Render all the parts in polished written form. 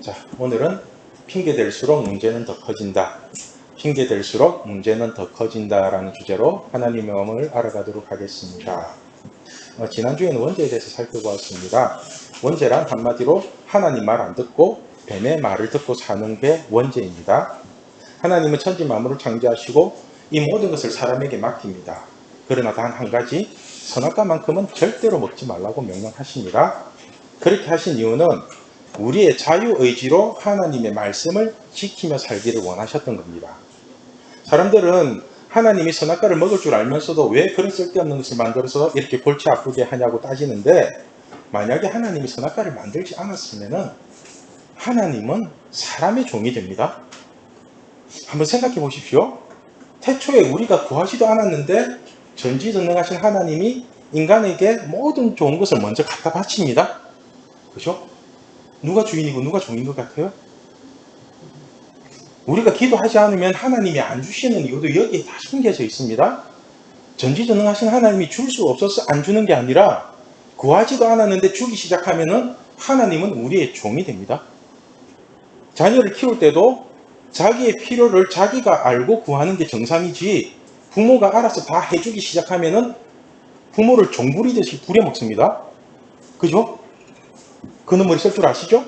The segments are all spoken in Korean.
자, 오늘은 핑계댈수록 문제는 더 커진다. 핑계댈수록 문제는 더 커진다라는 주제로 하나님의 마음을 알아가도록 하겠습니다. 지난주에는 원죄에 대해서 살펴보았습니다. 원죄란 한마디로 하나님 말 안 듣고 뱀의 말을 듣고 사는 게 원죄입니다. 하나님은 천지 만물을 창조하시고 이 모든 것을 사람에게 맡깁니다. 그러나 단 한 가지, 선악과만큼은 절대로 먹지 말라고 명령하십니다. 그렇게 하신 이유는 우리의 자유의지로 하나님의 말씀을 지키며 살기를 원하셨던 겁니다. 사람들은 하나님이 선악과를 먹을 줄 알면서도 왜 그런 쓸데없는 것을 만들어서 이렇게 골치 아프게 하냐고 따지는데, 만약에 하나님이 선악과를 만들지 않았으면 하나님은 사람의 종이 됩니다. 한번 생각해 보십시오. 태초에 우리가 구하지도 않았는데 전지전능하신 하나님이 인간에게 모든 좋은 것을 먼저 갖다 바칩니다. 그죠? 누가 주인이고 누가 종인 것 같아요? 우리가 기도하지 않으면 하나님이 안 주시는 이유도 여기에 다 숨겨져 있습니다. 전지전능하신 하나님이 줄 수 없어서 안 주는 게 아니라 구하지도 않았는데 주기 시작하면은 하나님은 우리의 종이 됩니다. 자녀를 키울 때도 자기의 필요를 자기가 알고 구하는 게 정상이지, 부모가 알아서 다 해주기 시작하면은 부모를 종부리듯이 부려먹습니다. 그죠? 그 눈물이 쓸 줄 아시죠?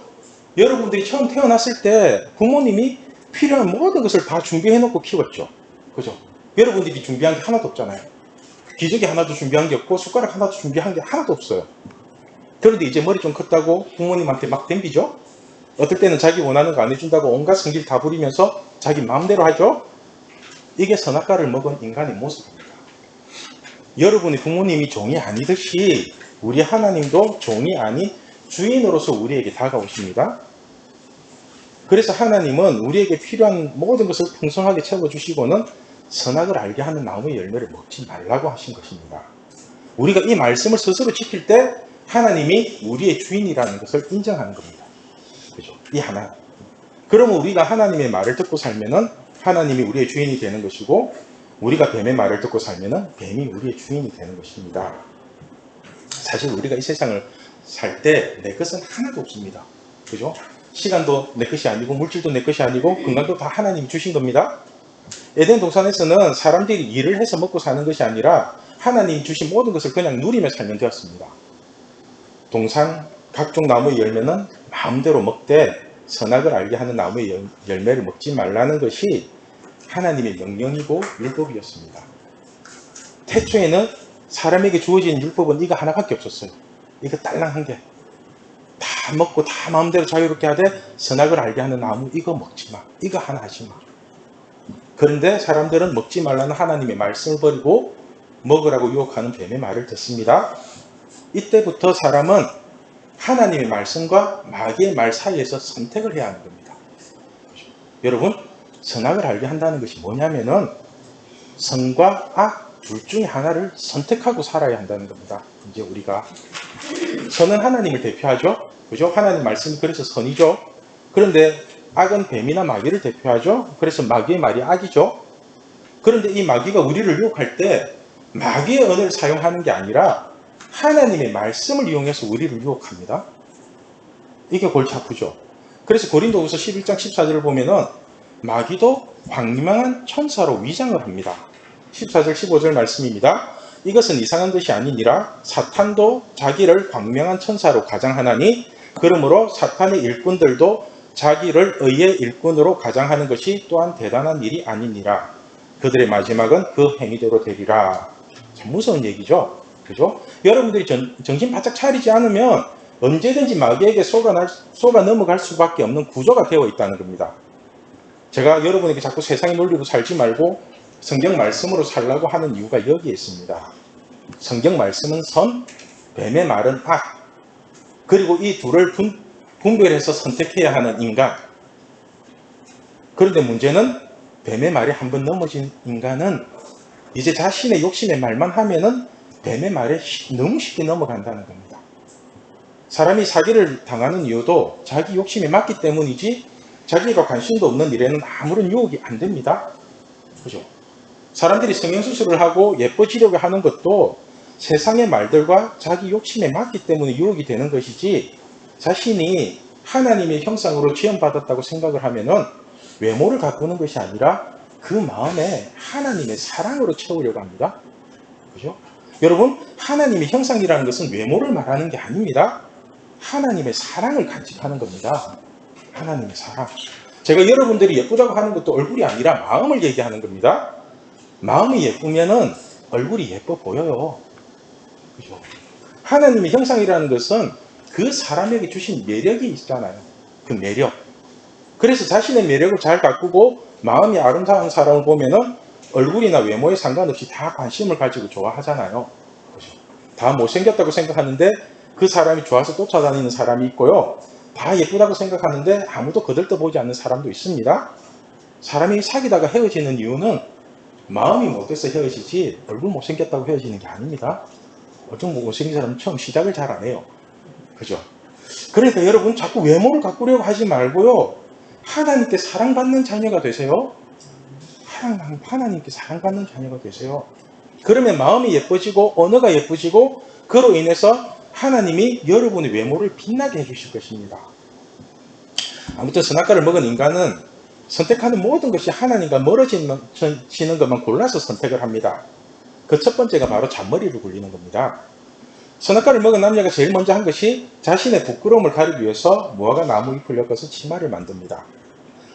여러분들이 처음 태어났을 때 부모님이 필요한 모든 것을 다 준비해놓고 키웠죠. 그죠? 여러분들이 준비한 게 하나도 없잖아요. 기저귀 하나도 준비한 게 없고 숟가락 하나도 준비한 게 하나도 없어요. 그런데 이제 머리 좀 컸다고 부모님한테 막 덤비죠? 어떨 때는 자기 원하는 거 안 해준다고 온갖 성질 다 부리면서 자기 마음대로 하죠? 이게 선악과를 먹은 인간의 모습입니다. 여러분의 부모님이 종이 아니듯이 우리 하나님도 종이 아닌 주인으로서 우리에게 다가오십니다. 그래서 하나님은 우리에게 필요한 모든 것을 풍성하게 채워주시고는 선악을 알게 하는 나무의 열매를 먹지 말라고 하신 것입니다. 우리가 이 말씀을 스스로 지킬 때 하나님이 우리의 주인이라는 것을 인정하는 겁니다. 그죠? 이 하나. 그러면 우리가 하나님의 말을 듣고 살면은 하나님이 우리의 주인이 되는 것이고, 우리가 뱀의 말을 듣고 살면은 뱀이 우리의 주인이 되는 것입니다. 사실 우리가 이 세상을 살 때 내 것은 하나도 없습니다. 그죠? 시간도 내 것이 아니고 물질도 내 것이 아니고 건강도 다 하나님이 주신 겁니다. 에덴 동산에서는 사람들이 일을 해서 먹고 사는 것이 아니라 하나님이 주신 모든 것을 그냥 누리며 살면 되었습니다. 동산 각종 나무의 열매는 마음대로 먹되 선악을 알게 하는 나무의 열매를 먹지 말라는 것이 하나님의 명령이고 율법이었습니다. 태초에는 사람에게 주어진 율법은 이거 하나밖에 없었어요. 이거 딸랑 한 개. 다 먹고 다 마음대로 자유롭게 하되 선악을 알게 하는 나무 이거 먹지 마. 이거 하나 하지 마. 그런데 사람들은 먹지 말라는 하나님의 말씀을 버리고 먹으라고 유혹하는 뱀의 말을 듣습니다. 이때부터 사람은 하나님의 말씀과 마귀의 말 사이에서 선택을 해야 하는 겁니다. 여러분, 선악을 알게 한다는 것이 뭐냐면은 선과 악 둘 중에 하나를 선택하고 살아야 한다는 겁니다. 이제 우리가 선은 하나님을 대표하죠. 그죠? 하나님 말씀이 그래서 선이죠. 그런데 악은 뱀이나 마귀를 대표하죠. 그래서 마귀의 말이 악이죠. 그런데 이 마귀가 우리를 유혹할 때 마귀의 언어를 사용하는 게 아니라 하나님의 말씀을 이용해서 우리를 유혹합니다. 이게 골치 아프죠. 그래서 고린도후서 11장 14절을 보면은 마귀도 광명한 천사로 위장을 합니다. 14절 15절 말씀입니다. 이것은 이상한 것이 아니니라 사탄도 자기를 광명한 천사로 가장하나니 그러므로 사탄의 일꾼들도 자기를 의의 일꾼으로 가장하는 것이 또한 대단한 일이 아니니라. 그들의 마지막은 그 행위대로 되리라. 참 무서운 얘기죠. 그죠? 여러분들이 정신 바짝 차리지 않으면 언제든지 마귀에게 속아 넘어갈 수밖에 없는 구조가 되어 있다는 겁니다. 제가 여러분에게 자꾸 세상의 논리로 살지 말고 성경 말씀으로 살라고 하는 이유가 여기에 있습니다. 성경 말씀은 선, 뱀의 말은 악. 그리고 이 둘을 분별해서 선택해야 하는 인간. 그런데 문제는 뱀의 말에 한번 넘어진 인간은 이제 자신의 욕심의 말만 하면은 뱀의 말에 너무 쉽게 넘어간다는 겁니다. 사람이 사기를 당하는 이유도 자기 욕심에 맞기 때문이지 자기가 관심도 없는 일에는 아무런 유혹이 안 됩니다. 그죠? 사람들이 성형수술을 하고 예뻐지려고 하는 것도 세상의 말들과 자기 욕심에 맞기 때문에 유혹이 되는 것이지 자신이 하나님의 형상으로 지음받았다고 생각을 하면은 외모를 가꾸는 것이 아니라 그 마음에 하나님의 사랑으로 채우려고 합니다. 그죠? 여러분, 하나님의 형상이라는 것은 외모를 말하는 게 아닙니다. 하나님의 사랑을 간직하는 겁니다. 하나님의 사랑. 제가 여러분들이 예쁘다고 하는 것도 얼굴이 아니라 마음을 얘기하는 겁니다. 마음이 예쁘면은 얼굴이 예뻐 보여요. 그죠? 하나님의 형상이라는 것은 그 사람에게 주신 매력이 있잖아요. 그 매력. 그래서 자신의 매력을 잘 가꾸고 마음이 아름다운 사람을 보면은 얼굴이나 외모에 상관없이 다 관심을 가지고 좋아하잖아요. 그죠? 다 못생겼다고 생각하는데 그 사람이 좋아서 쫓아다니는 사람이 있고요. 다 예쁘다고 생각하는데 아무도 거들떠보지 않는 사람도 있습니다. 사람이 사귀다가 헤어지는 이유는 마음이 못돼서 헤어지지 얼굴 못생겼다고 헤어지는 게 아닙니다. 어떤 못생긴 사람은 처음 시작을 잘 안 해요. 그죠? 그러니까 여러분 자꾸 외모를 가꾸려고 하지 말고요. 하나님께 사랑받는 자녀가 되세요. 하나님께 사랑받는 자녀가 되세요. 그러면 마음이 예뻐지고 언어가 예뻐지고 그로 인해서 하나님이 여러분의 외모를 빛나게 해주실 것입니다. 아무튼 선악과를 먹은 인간은 선택하는 모든 것이 하나님과 멀어지는 것만 골라서 선택을 합니다. 그 첫 번째가 바로 잔머리를 굴리는 겁니다. 선악과를 먹은 남녀가 제일 먼저 한 것이 자신의 부끄러움을 가리기 위해서 무화과 나무 잎을 엮어서 치마를 만듭니다.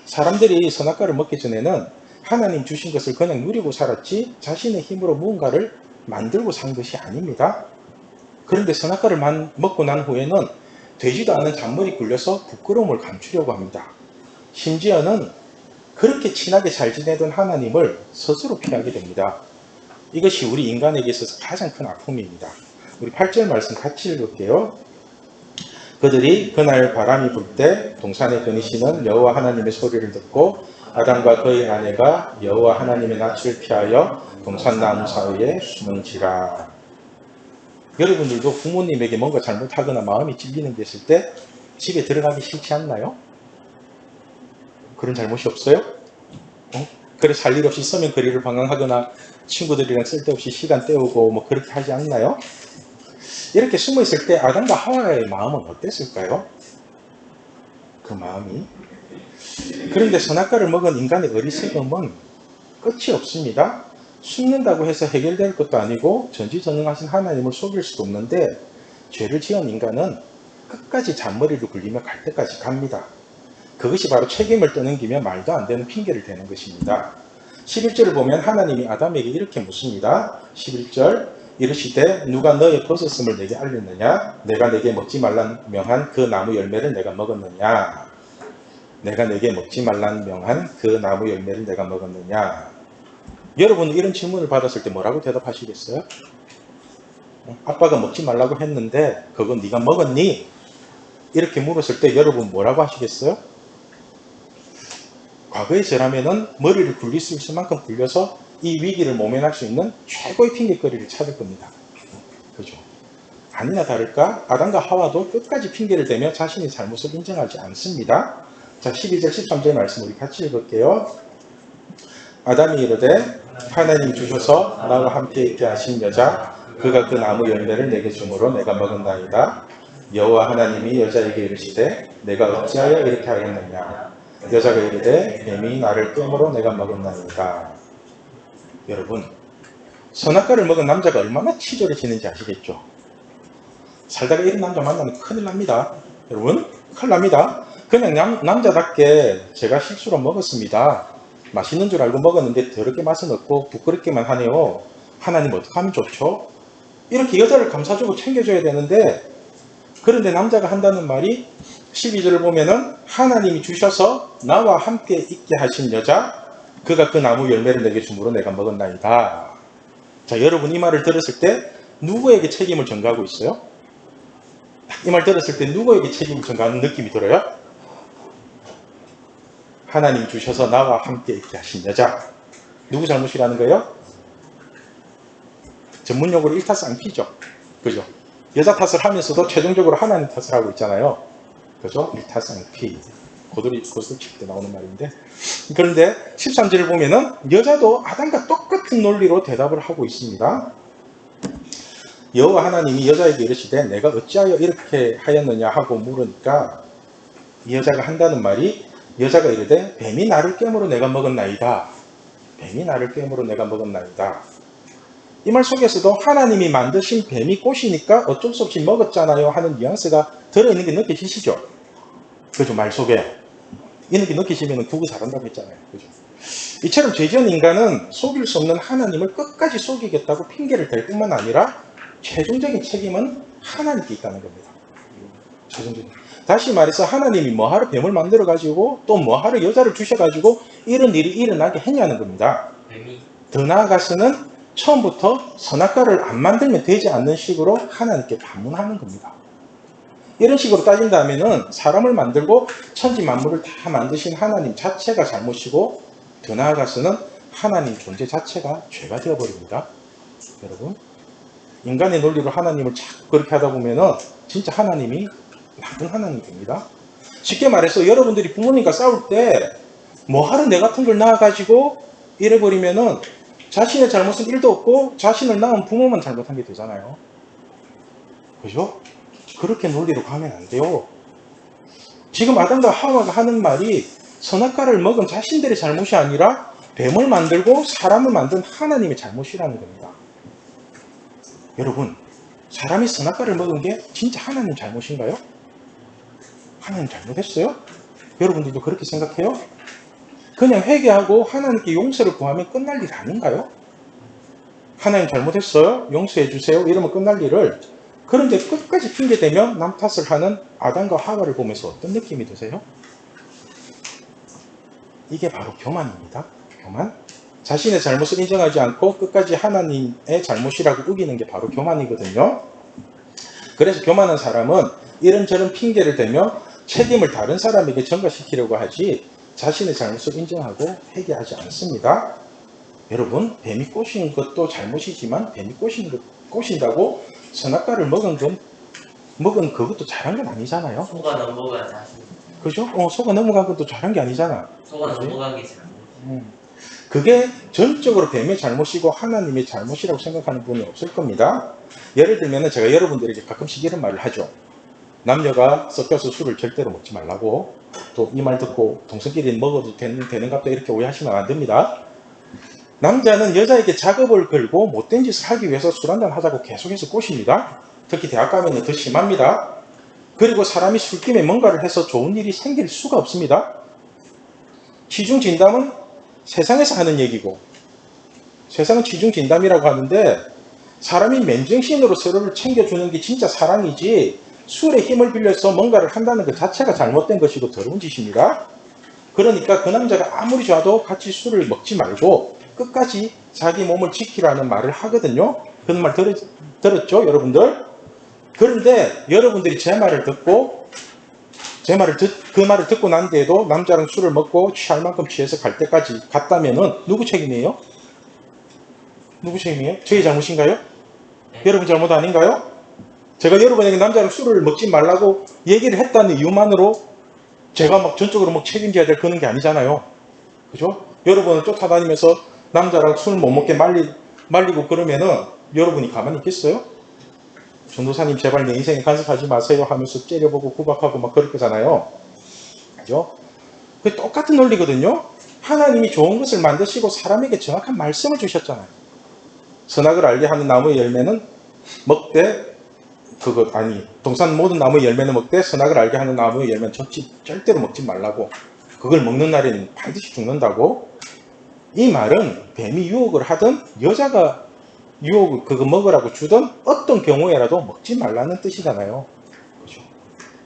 사람들이 선악과를 먹기 전에는 하나님 주신 것을 그냥 누리고 살았지 자신의 힘으로 무언가를 만들고 산 것이 아닙니다. 그런데 선악과를 먹고 난 후에는 되지도 않은 잔머리 굴려서 부끄러움을 감추려고 합니다. 심지어는 그렇게 친하게 잘 지내던 하나님을 스스로 피하게 됩니다. 이것이 우리 인간에게 있어서 가장 큰 아픔입니다. 우리 8절 말씀 같이 읽을게요. 그들이 그날 바람이 불 때 동산에 거니시는 여호와 하나님의 소리를 듣고 아담과 그의 아내가 여호와 하나님의 낯을 피하여 동산나무 사이에 숨은지라. 여러분들도 부모님에게 뭔가 잘못하거나 마음이 찔리는 게 있을 때 집에 들어가기 싫지 않나요? 그런 잘못이 없어요? 그래서 할 일 없이 서면 거리를 방황하거나 친구들이랑 쓸데없이 시간 때우고 뭐 그렇게 하지 않나요? 이렇게 숨어 있을 때 아담과 하와의 마음은 어땠을까요? 그 마음이. 그런데 선악과를 먹은 인간의 어리석음은 끝이 없습니다. 숨는다고 해서 해결될 것도 아니고 전지전능하신 하나님을 속일 수도 없는데 죄를 지은 인간은 끝까지 잔머리를 굴리며 갈 때까지 갑니다. 그것이 바로 책임을 떠넘기며 말도 안 되는 핑계를 대는 것입니다. 11절을 보면 하나님이 아담에게 이렇게 묻습니다. 11절 이르시되 누가 너의 벗었음을 내게 알렸느냐? 내가 내게 먹지 말란 명한 그 나무 열매를 내가 먹었느냐? 내가 내게 먹지 말란 명한 그 나무 열매를 내가 먹었느냐? 여러분은 이런 질문을 받았을 때 뭐라고 대답하시겠어요? 아빠가 먹지 말라고 했는데 그건 네가 먹었니? 이렇게 물었을 때 여러분 뭐라고 하시겠어요? 과거의 저라면은 머리를 굴릴 수 있을 만큼 굴려서 이 위기를 모면할 수 있는 최고의 핑계거리를 찾을 겁니다. 그죠? 아니나 다를까 아담과 하와도 끝까지 핑계를 대며 자신의 잘못을 인정하지 않습니다. 자, 12절 13절 말씀 우리 같이 읽을게요. 아담이 이르되 하나님이 주셔서 나와 함께 있게 하신 여자 그가 그 나무 열매를 내게 주므로 내가 먹은다이다. 여호와 하나님이 여자에게 이르시되 내가 어찌하여 이렇게 하였느냐? 여자가 이르되 뱀이 나를 꿰므로 내가 먹었나이다. 여러분, 선악과를 먹은 남자가 얼마나 치졸해지는지 아시겠죠? 살다가 이런 남자 만나면 큰일 납니다. 여러분, 큰일 납니다. 그냥 남자답게 제가 실수로 먹었습니다. 맛있는 줄 알고 먹었는데 더럽게 맛은 없고 부끄럽게만 하네요. 하나님 어떻게 하면 좋죠? 이렇게 여자를 감싸주고 챙겨줘야 되는데 그런데 남자가 한다는 말이 12절을 보면은 하나님이 주셔서 나와 함께 있게 하신 여자 그가 그 나무 열매를 내게 주므로 내가 먹었나이다. 자, 여러분 이 말을 들었을 때 누구에게 책임을 전가하고 있어요? 이 말 들었을 때 누구에게 책임을 전가하는 느낌이 들어요? 하나님 주셔서 나와 함께 있게 하신 여자. 누구 잘못이라는 거예요? 전문용어로 일타쌍피죠. 그죠? 여자 탓을 하면서도 최종적으로 하나님 탓을 하고 있잖아요. 그죠? 일타쌍피. 고들이 칠 때 나오는 말인데. 그런데 13절을 보면은 여자도 아담과 똑같은 논리로 대답을 하고 있습니다. 여호와 하나님이 여자에게 이르시되 내가 어찌하여 이렇게 하였느냐 하고 물으니까 이 여자가 한다는 말이 여자가 이르되 뱀이 나를 깨물어 내가 먹었나이다. 뱀이 나를 깨물어 내가 먹었나이다. 이 말 속에서도 하나님이 만드신 뱀이 꽃이니까 어쩔 수 없이 먹었잖아요 하는 뉘앙스가 들어있는 게 느껴지시죠? 그죠? 말 속에. 이렇게 느끼시면 구구 잘한다고 했잖아요. 그죠? 이처럼 죄지은 인간은 속일 수 없는 하나님을 끝까지 속이겠다고 핑계를 댈 뿐만 아니라 최종적인 책임은 하나님께 있다는 겁니다. 최종적인. 다시 말해서 하나님이 뭐하러 뱀을 만들어가지고 또 뭐하러 여자를 주셔가지고 이런 일이 일어나게 했냐는 겁니다. 더 나아가서는 처음부터 선악과를 안 만들면 되지 않는 식으로 하나님께 반문하는 겁니다. 이런 식으로 따진다면은 사람을 만들고 천지 만물을 다 만드신 하나님 자체가 잘못이고 더 나아가서는 하나님 존재 자체가 죄가 되어버립니다. 여러분, 인간의 논리로 하나님을 자꾸 그렇게 하다 보면은 진짜 하나님이 나쁜 하나님이 됩니다. 쉽게 말해서 여러분들이 부모님과 싸울 때 뭐하러 내 같은 걸 낳아가지고 이래버리면은 자신의 잘못은 1도 없고 자신을 낳은 부모만 잘못한 게 되잖아요. 그죠? 그렇게 논리로 가면 안 돼요. 지금 아담과 하와가 하는 말이 선악과를 먹은 자신들의 잘못이 아니라 뱀을 만들고 사람을 만든 하나님의 잘못이라는 겁니다. 여러분, 사람이 선악과를 먹은 게 진짜 하나님 잘못인가요? 하나님 잘못했어요? 여러분들도 그렇게 생각해요? 그냥 회개하고 하나님께 용서를 구하면 끝날 일 아닌가요? 하나님 잘못했어요? 용서해 주세요? 이러면 끝날 일을, 그런데 끝까지 핑계대며 남 탓을 하는 아담과 하와를 보면서 어떤 느낌이 드세요? 이게 바로 교만입니다. 교만. 자신의 잘못을 인정하지 않고 끝까지 하나님의 잘못이라고 우기는 게 바로 교만이거든요. 그래서 교만한 사람은 이런저런 핑계를 대며 책임을 다른 사람에게 전가시키려고 하지 자신의 잘못을 인정하고 회개하지 않습니다. 여러분, 뱀이 꼬신 것도 잘못이지만 뱀이 꼬신다고 선악과를 먹은 그것도 잘한 건 아니잖아요. 소가 넘어간 자신. 그죠? 소가 넘어간 것도 잘한 게 아니잖아. 소가 넘어간 게 잘못. 그게 전적으로 뱀의 잘못이고 하나님의 잘못이라고 생각하는 분이 없을 겁니다. 예를 들면 제가 여러분들에게 가끔씩 이런 말을 하죠. 남녀가 섞여서 술을 절대로 먹지 말라고. 또 이 말 듣고 동성끼리 먹어도 되는 갑다 이렇게 오해하시면 안 됩니다. 남자는 여자에게 작업을 걸고 못된 짓을 하기 위해서 술 한잔 하자고 계속해서 꼬십니다. 특히 대학 가면 더 심합니다. 그리고 사람이 술김에 뭔가를 해서 좋은 일이 생길 수가 없습니다. 취중진담은 세상에서 하는 얘기고, 세상은 취중진담이라고 하는데 사람이 맨정신으로 서로를 챙겨주는 게 진짜 사랑이지 술의 힘을 빌려서 뭔가를 한다는 것 자체가 잘못된 것이고 더러운 짓입니다. 그러니까 그 남자가 아무리 좋아도 같이 술을 먹지 말고 끝까지 자기 몸을 지키라는 말을 하거든요. 그런 말 들었죠, 여러분들? 그런데 여러분들이 제 말을 듣고 그 말을 듣고 난 뒤에도 남자랑 술을 먹고 취할 만큼 취해서 갈 때까지 갔다면은 누구 책임이에요? 누구 책임이에요? 저희 잘못인가요? 네. 여러분 잘못 아닌가요? 제가 여러분에게 남자랑 술을 먹지 말라고 얘기를 했다는 이유만으로 제가 막 전적으로 막 책임져야 될 그런 게 아니잖아요. 그죠? 여러분을 쫓아다니면서 남자랑 술 못 먹게 말리고 그러면은 여러분이 가만히 있겠어요? 전도사님 제발 내 인생에 간섭하지 마세요 하면서 째려보고 구박하고 막 그렇게잖아요. 그죠? 그 똑같은 논리거든요. 하나님이 좋은 것을 만드시고 사람에게 정확한 말씀을 주셨잖아요. 선악을 알게 하는 나무의 열매는 먹되 동산 모든 나무의 열매는 먹되 선악을 알게 하는 나무의 열매는 절대로 먹지 말라고. 그걸 먹는 날에는 반드시 죽는다고. 이 말은 뱀이 유혹을 하든 여자가 유혹을 그거 먹으라고 주든 어떤 경우에라도 먹지 말라는 뜻이잖아요. 그렇죠?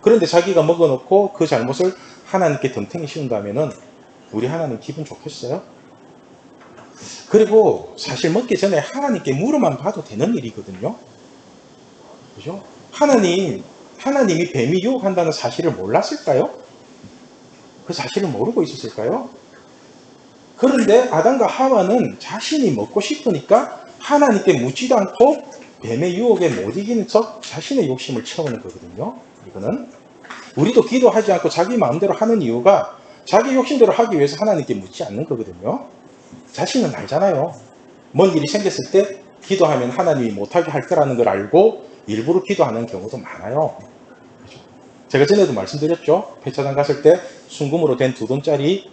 그런데 자기가 먹어놓고 그 잘못을 하나님께 덤탱이 씌운다면은 우리 하나님 기분 좋겠어요? 그리고 사실 먹기 전에 하나님께 물어만 봐도 되는 일이거든요. 그죠? 하나님이 뱀이 유혹한다는 사실을 몰랐을까요? 그 사실을 모르고 있었을까요? 그런데 아담과 하와는 자신이 먹고 싶으니까 하나님께 묻지도 않고 뱀의 유혹에 못 이기는 척 자신의 욕심을 채우는 거거든요. 이거는 우리도 기도하지 않고 자기 마음대로 하는 이유가 자기 욕심대로 하기 위해서 하나님께 묻지 않는 거거든요. 자신은 알잖아요. 뭔 일이 생겼을 때 기도하면 하나님이 못하게 할 거라는 걸 알고 일부러 기도하는 경우도 많아요. 그렇죠? 제가 전에도 말씀드렸죠. 폐차장 갔을 때 순금으로 된 2돈짜리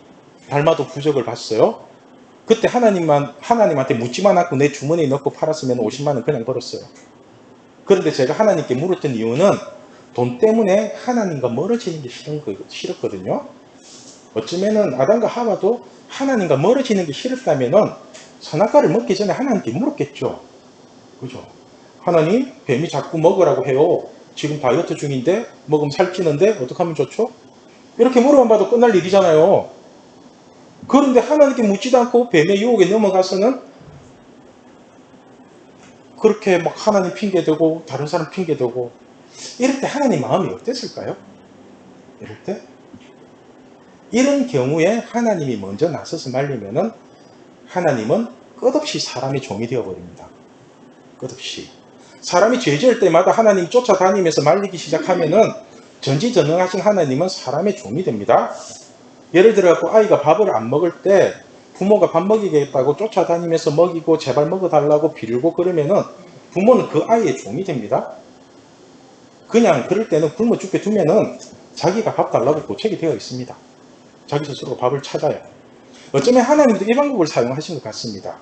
달마도 부적을 봤어요. 그때 하나님한테 묻지만 않고 내 주머니에 넣고 팔았으면 50만 원 그냥 벌었어요. 그런데 제가 하나님께 물었던 이유는 돈 때문에 하나님과 멀어지는 게 싫었거든요. 어쩌면은 아담과 하와도 하나님과 멀어지는 게 싫었다면은 선악과를 먹기 전에 하나님께 물었겠죠. 그죠? 하나님, 뱀이 자꾸 먹으라고 해요. 지금 다이어트 중인데 먹으면 살찌는데 어떻게 하면 좋죠? 이렇게 물어만 봐도 끝날 일이잖아요. 그런데 하나님께 묻지도 않고 뱀의 유혹에 넘어가서는 그렇게 막 하나님 핑계대고 다른 사람 핑계대고 이럴 때 하나님 마음이 어땠을까요? 이럴 때? 이런 경우에 하나님이 먼저 나서서 말리면은 하나님은 끝없이 사람의 종이 되어버립니다. 끝없이. 사람이 죄 지을 때마다 하나님 쫓아다니면서 말리기 시작하면은 전지전능하신 하나님은 사람의 종이 됩니다. 예를 들어 아이가 밥을 안 먹을 때 부모가 밥 먹이겠다고 쫓아다니면서 먹이고 제발 먹어달라고 빌고 그러면은 부모는 그 아이의 종이 됩니다. 그냥 그럴 때는 굶어 죽게 두면은 자기가 밥 달라고 고책이 되어 있습니다. 자기 스스로 밥을 찾아요. 어쩌면 하나님도 이 방법을 사용하신 것 같습니다.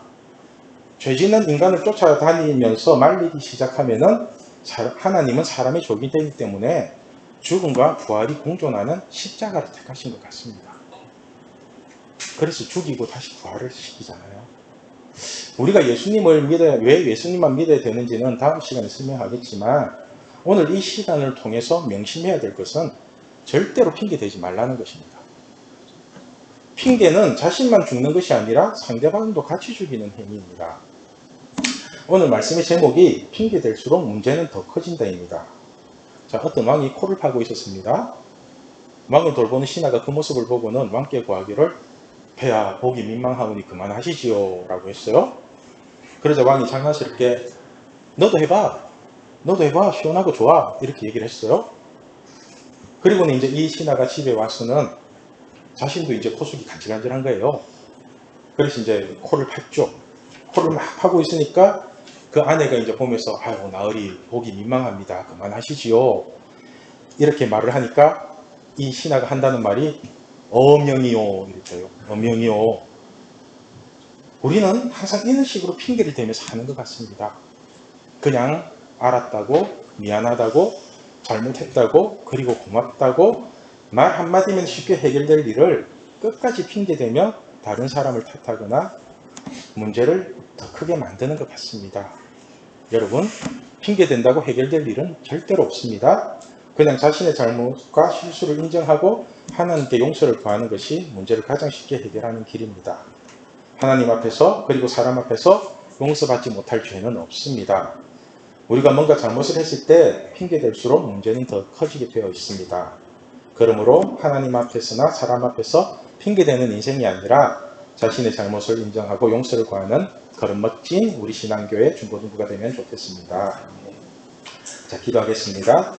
죄 짓는 인간을 쫓아다니면서 말리기 시작하면은 하나님은 사람의 종이 되기 때문에 죽음과 부활이 공존하는 십자가를 택하신 것 같습니다. 그래서 죽이고 다시 부활을 시키잖아요. 우리가 예수님을 왜 예수님만 믿어야 되는지는 다음 시간에 설명하겠지만 오늘 이 시간을 통해서 명심해야 될 것은 절대로 핑계대지 말라는 것입니다. 핑계는 자신만 죽는 것이 아니라 상대방도 같이 죽이는 행위입니다. 오늘 말씀의 제목이 핑계댈수록 문제는 더 커진다입니다. 자, 어떤 왕이 코를 파고 있었습니다. 왕을 돌보는 신하가 그 모습을 보고는 왕께 구하기를 폐하 보기 민망하오니 그만하시지요 라고 했어요. 그러자 왕이 장난스럽게 너도 해봐 시원하고 좋아 이렇게 얘기를 했어요. 그리고는 이제 이 신하가 집에 와서는 자신도 이제 코속이 간질간질한 거예요. 그래서 이제 코를 팠죠. 코를 막 파고 있으니까 그 아내가 이제 보면서 아유 나으리 보기 민망합니다 그만하시지요 이렇게 말을 하니까 이 신하가 한다는 말이 어명이요 이랬어요. 어명이요. 우리는 항상 이런 식으로 핑계를 대면서 하는 것 같습니다. 그냥 알았다고 미안하다고 잘못했다고 그리고 고맙다고 말 한마디면 쉽게 해결될 일을 끝까지 핑계대며 다른 사람을 탓하거나 문제를 더 크게 만드는 것 같습니다. 여러분, 핑계댄다고 해결될 일은 절대로 없습니다. 그냥 자신의 잘못과 실수를 인정하고 하나님께 용서를 구하는 것이 문제를 가장 쉽게 해결하는 길입니다. 하나님 앞에서 그리고 사람 앞에서 용서받지 못할 죄는 없습니다. 우리가 뭔가 잘못을 했을 때 핑계댈수록 문제는 더 커지게 되어 있습니다. 그러므로 하나님 앞에서나 사람 앞에서 핑계대는 인생이 아니라 자신의 잘못을 인정하고 용서를 구하는 그런 멋진 우리 신앙교회 중고등부가 되면 좋겠습니다. 자, 기도하겠습니다.